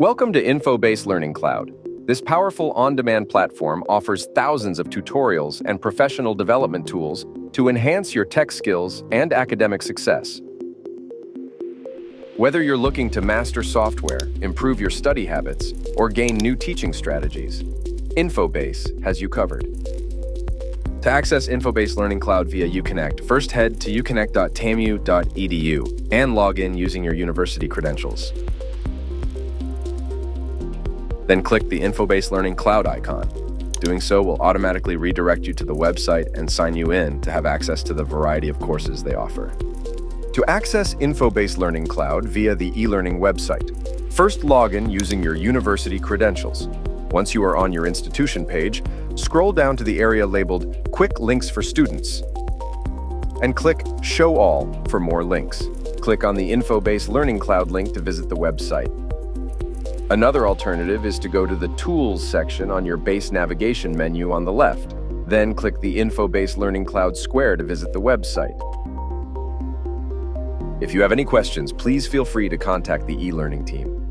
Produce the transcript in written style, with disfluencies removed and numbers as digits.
Welcome to Infobase Learning Cloud. This powerful on-demand platform offers thousands of tutorials and professional development tools to enhance your tech skills and academic success. Whether you're looking to master software, improve your study habits, or gain new teaching strategies, Infobase has you covered. To access Infobase Learning Cloud via Uconnect, first head to uconnect.tamu.edu and log in using your university credentials. Then click the Infobase Learning Cloud icon. Doing so will automatically redirect you to the website and sign you in to have access to the variety of courses they offer. To access Infobase Learning Cloud via the eLearning website, first log in using your university credentials. Once you are on your institution page, scroll down to the area labeled Quick Links for Students and click Show All for more links. Click on the Infobase Learning Cloud link to visit the website. Another alternative is to go to the Tools section on your base navigation menu on the left. Then click the Infobase Learning Cloud square to visit the website. If you have any questions, please feel free to contact the eLearning team.